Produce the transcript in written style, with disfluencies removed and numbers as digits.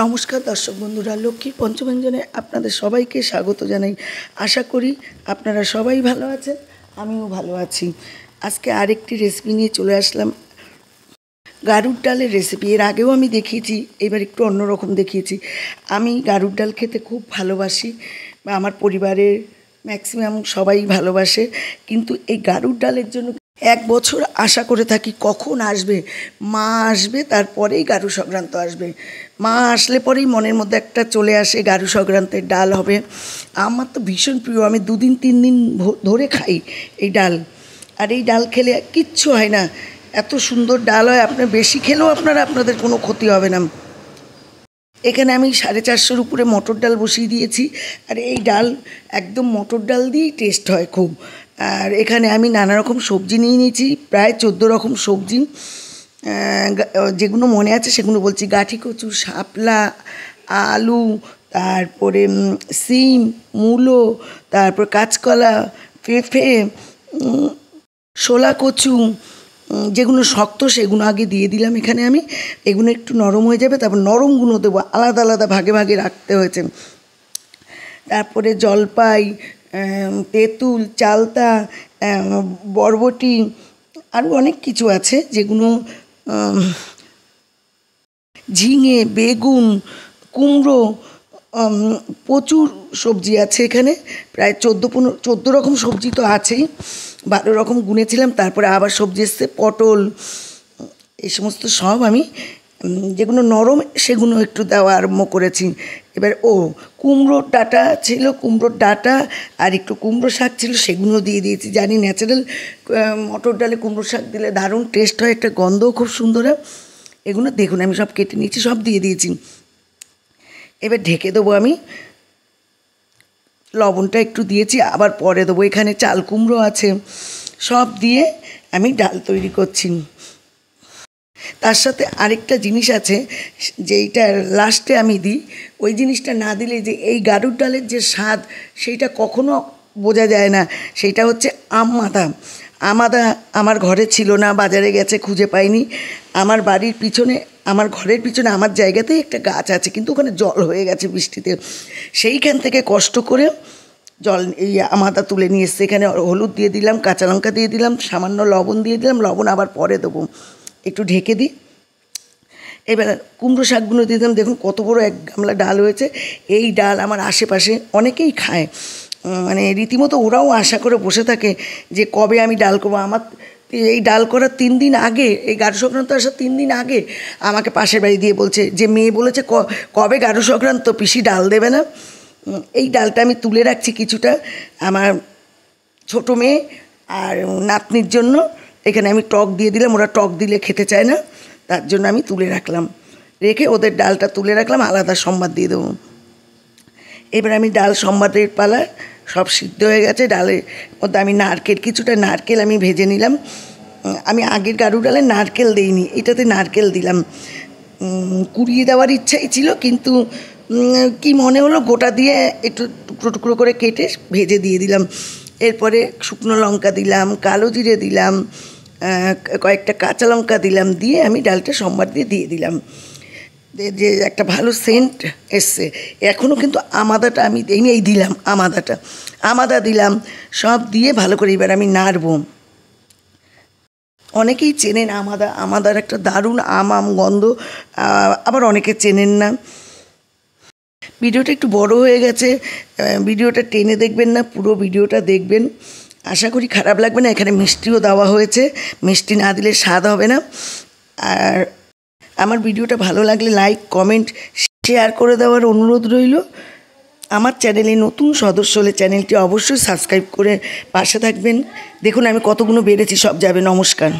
নমস্কার দর্শক বন্ধুরা, লক্ষ্মীর পঞ্চব্যঞ্জনে আপনাদের সবাইকে স্বাগত জানাই। আশা করি আপনারা সবাই ভালো আছেন, আমিও ভালো আছি। আজকে আরেকটি রেসিপি নিয়ে চলে আসলাম, গারুর ডালের রেসিপি। এর আগেও আমি দেখিয়েছি, এবার একটু অন্যরকম দেখিয়েছি। আমি গারুর ডাল খেতে খুব ভালোবাসি, বা আমার পরিবারের ম্যাক্সিমাম সবাই ভালোবাসে। কিন্তু এই গারুর ডালের জন্য 1 বছর আশা করে থাকি কখন আসবে, মা আসবে, তারপরেই গারু সংক্রান্ত আসবে। মা আসলে পরেই মনের মধ্যে একটা চলে আসে গারু সংক্রান্তের ডাল হবে। আমার তো ভীষণ প্রিয়, আমি 2 দিন 3 দিন ধরে খাই এই ডাল। আর এই ডাল খেলে কিচ্ছু হয় না, এত সুন্দর ডাল হয়। আপনার বেশি খেলেও আপনাদের কোনো ক্ষতি হবে না। এখানে আমি 450-এর উপরে মটর ডাল বসিয়ে দিয়েছি। আর এই ডাল একদম মটর ডাল দিয়েই টেস্ট হয় খুব। আর এখানে আমি নানা রকম সবজি নিয়ে নিয়েছি, প্রায় 14 রকম সবজি। যেগুলো মনে আছে সেগুলো বলছি: গাঠি কচু, শাপলা, আলু, তারপরে সিম, মূলো, তারপর কাঁচকলা, পেঁপে, শোলা কচু। যেগুলো শক্ত সেগুলো আগে দিয়ে দিলাম এখানে আমি। এগুলো একটু নরম হয়ে যাবে, তারপর নরমগুলো দেবো, আলাদা আলাদা ভাগে ভাগে রাখতে হয়েছে। তারপরে জলপাই, তেঁতুল, চালতা, বরবটি, আরও অনেক কিছু আছে যেগুলো, ঝিঙে, বেগুন, কুমড়ো, প্রচুর সবজি আছে এখানে। প্রায় 14 রকম সবজি তো আছেই, 12 রকম গুনেছিলাম। তারপরে আবার সবজি এসছে, পটল, এই সমস্ত সব আমি যেগুলো নরম সেগুলো একটু দেওয়া আরম্ভ করেছি। এবার কুমড়োর ডাঁটা ছিল, কুমড়োর ডাঁটা আর একটু কুমড়ো শাক ছিল, সেগুলো দিয়ে দিয়েছি। জানি ন্যাচারাল মটর ডালে কুমড়ো শাক দিলে দারুণ টেস্ট হয়, একটা গন্ধও খুব সুন্দর হয়। এগুলো দেখুন আমি সব কেটে নিয়েছি, সব দিয়ে দিয়েছি। এবার ঢেকে দেবো আমি, লবণটা একটু দিয়েছি, আবার পরে দেবো। এখানে চাল কুমড়ো আছে, সব দিয়ে আমি ডাল তৈরি করছি। তার সাথে আরেকটা জিনিস আছে যেইটা লাস্টে আমি দিই, ওই জিনিসটা না দিলে যে এই গারুর ডালের যে স্বাদ সেইটা কখনো বোঝা যায় না। সেইটা হচ্ছে আম আদা আমার ঘরে ছিল না, বাজারে গেছে, খুঁজে পাইনি। আমার বাড়ির পিছনে, আমার ঘরের পিছনে আমার জায়গাতেই একটা গাছ আছে, কিন্তু ওখানে জল হয়ে গেছে বৃষ্টিতে। সেইখান থেকে কষ্ট করে এই আদা তুলে নিয়ে এসছে। এখানে হলুদ দিয়ে দিলাম, কাঁচা লঙ্কা দিয়ে দিলাম, সামান্য লবণ দিয়ে দিলাম। লবণ আবার পরে দেবো, একটু ঢেকে দিই। এবার কুমড়ো শাকগুলো দিয়ে দিলাম। দেখুন কত বড় 1 গামলা ডাল হয়েছে। এই ডাল আমার আশেপাশে অনেকেই খায়, মানে রীতিমতো ওরাও আশা করে বসে থাকে যে কবে আমি ডাল করবো। আমার এই ডাল করার 3 দিন আগে, এই গারু সংক্রান্ত আসার 3 দিন আগে আমাকে পাশের বাড়ি দিয়ে বলছে যে মেয়ে বলেছে কবে গারু সংক্রান্ত, পিসি ডাল দেবে না। এই ডালটা আমি তুলে রাখছি কিছুটা আমার ছোটো মেয়ে আর নাতনির জন্য। এখানে আমি টক দিয়ে দিলাম, ওরা টক দিলে খেতে চায় না, তার জন্য আমি তুলে রাখলাম। রেখে ওদের ডালটা তুলে রাখলাম, আলাদা সম্বাদ দিয়ে দেবো। এবার আমি ডাল সম্বাদের পালা, সব সিদ্ধ হয়ে গেছে। ডালের মধ্যে আমি কিছুটা নারকেল আমি ভেজে নিলাম। আমি আগের গারু ডালে নারকেল দিইনি, এটাতে নারকেল দিলাম। কুড়িয়ে দেওয়ার ইচ্ছাই ছিল, কিন্তু কি মনে হলো গোটা দিয়ে একটু টুকরো টুকরো করে কেটে ভেজে দিয়ে দিলাম। এরপরে শুকনো লঙ্কা দিলাম, কালো জিরে দিলাম, কয়েকটা কাঁচা লঙ্কা দিলাম, দিয়ে আমি ডালটা সম্বার দিয়ে দিলাম। যে একটা ভালো সেন্ট এসছে। এখনও কিন্তু আমাদাটা আমি দিইনি, এই দিলাম আমাদা দিলাম, সব দিয়ে ভালো করে এবার আমি নাড়ব। অনেকেই চেনেন আমাদার একটা দারুণ আম গন্ধ, আবার অনেকে চেনেন না। ভিডিওটা একটু বড় হয়ে গেছে, ভিডিওটা টেনে দেখবেন না, পুরো ভিডিওটা দেখবেন, আশা করি খারাপ লাগবে না। এখানে মিষ্টিও দেওয়া হয়েছে, মিষ্টি না দিলে স্বাদ হবে না। আর আমার ভিডিওটা ভালো লাগলে লাইক, কমেন্ট, শেয়ার করে দেওয়ার অনুরোধ রইল। আমার চ্যানেলে নতুন সদস্য হলে চ্যানেলটি অবশ্যই সাবস্ক্রাইব করে পাশে থাকবেন। দেখুন আমি কতগুলো বেড়েছি, সব যাবে। নমস্কার।